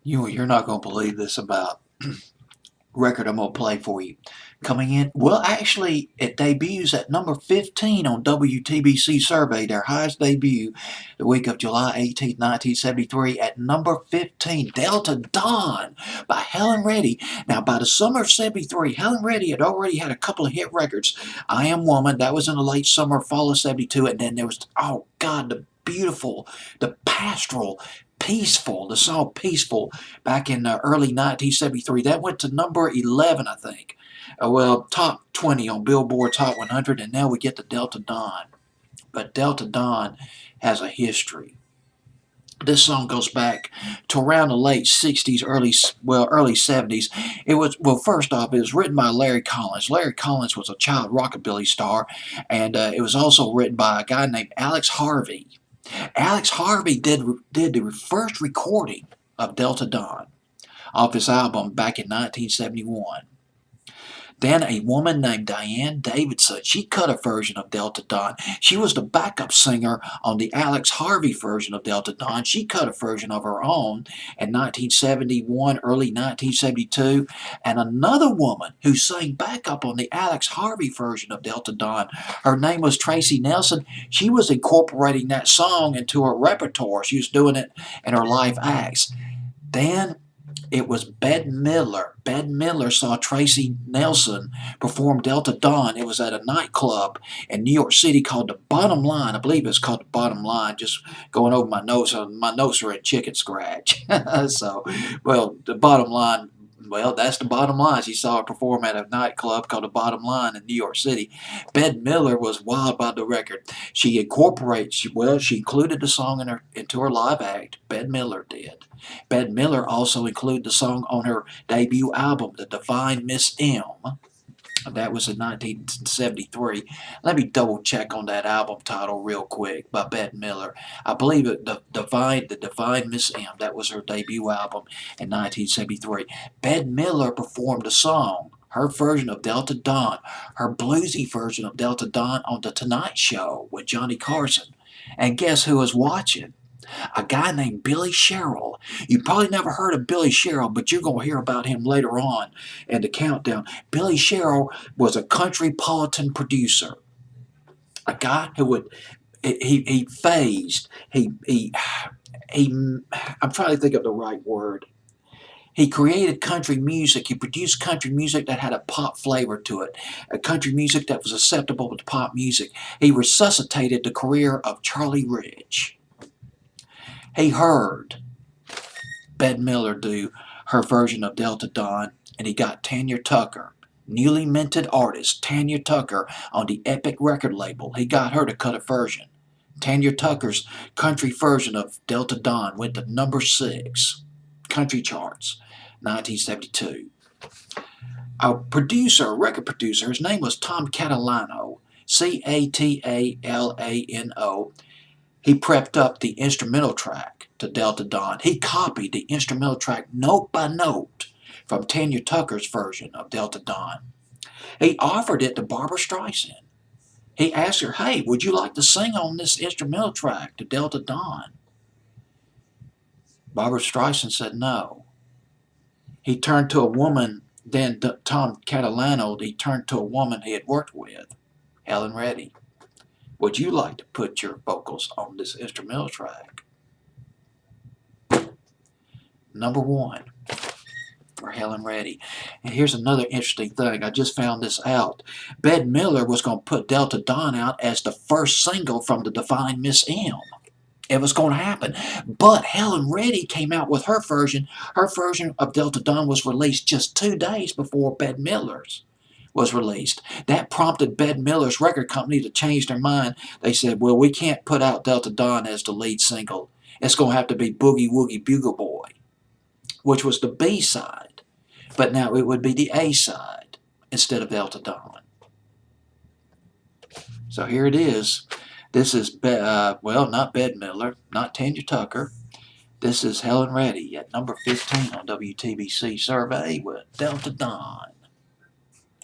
You're not going to believe this about record I'm going to play for you. Coming in, well, actually, it debuts at number 15 on WTBC survey, their highest debut, the week of July 18th, 1973, at number 15, Delta Dawn by Helen Reddy. Now, by the summer of 73, Helen Reddy had already had a couple of hit records. I Am Woman, that was in the late summer, fall of 72, and then there was, oh God, the beautiful, the pastoral, Peaceful, the song Peaceful, back in early 1973. That went to number 11, I think. Well, top 20 on Billboard's Hot 100, and now we get to Delta Dawn. But Delta Dawn has a history. This song goes back to around the late 60s, early 70s. It was, well, first off, it was written by Larry Collins. Larry Collins was a child rockabilly star, and it was also written by a guy named Alex Harvey. Alex Harvey did the first recording of Delta Dawn off his album back in 1971. Then a woman named Diane Davidson, she cut a version of Delta Dawn. She was the backup singer on the Alex Harvey version of Delta Dawn. She cut a version of her own in 1971, early 1972. And another woman who sang backup on the Alex Harvey version of Delta Dawn, her name was Tracy Nelson. She was incorporating that song into her repertoire. She was doing it in her live acts. Then it was Bette Midler. Bette Midler saw Tracy Nelson perform Delta Dawn. It was at a nightclub in New York City called The Bottom Line. I believe it's called The Bottom Line. Just going over my notes. My notes are in chicken scratch. So, well, The Bottom Line. Well, that's the bottom line. She saw her perform at a nightclub called The Bottom Line in New York City. Bette Midler was wild about the record. She included the song into her live act. Bette Midler did. Bette Midler also included the song on her debut album, The Divine Miss M. That was in 1973. Let me double check on that album title real quick by Bette Midler. I believe it, The Divine Miss M. That was her debut album in 1973. Bette Midler performed the song, her version of Delta Dawn, her bluesy version of Delta Dawn on The Tonight Show with Johnny Carson. And guess who was watching? A guy named Billy Sherrill. You probably never heard of Billy Sherrill, but you're going to hear about him later on in the countdown. Billy Sherrill was a country politan producer. A guy who would, he phased, I'm trying to think of the right word. He created country music. He produced country music that had a pop flavor to it, a country music that was acceptable to pop music. He resuscitated the career of Charlie Rich. He heard Bette Midler do her version of Delta Dawn, and he got Tanya Tucker, newly minted artist Tanya Tucker on the Epic record label. He got her to cut a version. Tanya Tucker's country version of Delta Dawn went to number 6, country charts, 1972. A record producer, his name was Tom Catalano, Catalano. He prepped up the instrumental track to Delta Dawn. He copied the instrumental track note by note from Tanya Tucker's version of Delta Dawn. He offered it to Barbra Streisand. He asked her, hey, would you like to sing on this instrumental track to Delta Dawn? Barbra Streisand said no. He turned to a woman, then Tom Catalano, he turned to a woman he had worked with, Helen Reddy. Would you like to put your vocals on this instrumental track? Number 1 for Helen Reddy. And here's another interesting thing. I just found this out. Bette Midler was going to put Delta Dawn out as the first single from The Divine Miss M. It was going to happen. But Helen Reddy came out with her version. Her version of Delta Dawn was released just 2 days before Bette Midler's was released. That prompted Bette Midler's record company to change their mind. They said, well, we can't put out Delta Dawn as the lead single. It's going to have to be Boogie Woogie Bugle Boy, which was the B side. But now it would be the A side instead of Delta Dawn. So here it is. This is, not Bette Midler, not Tanya Tucker. This is Helen Reddy at number 15 on WTBC survey with Delta Dawn.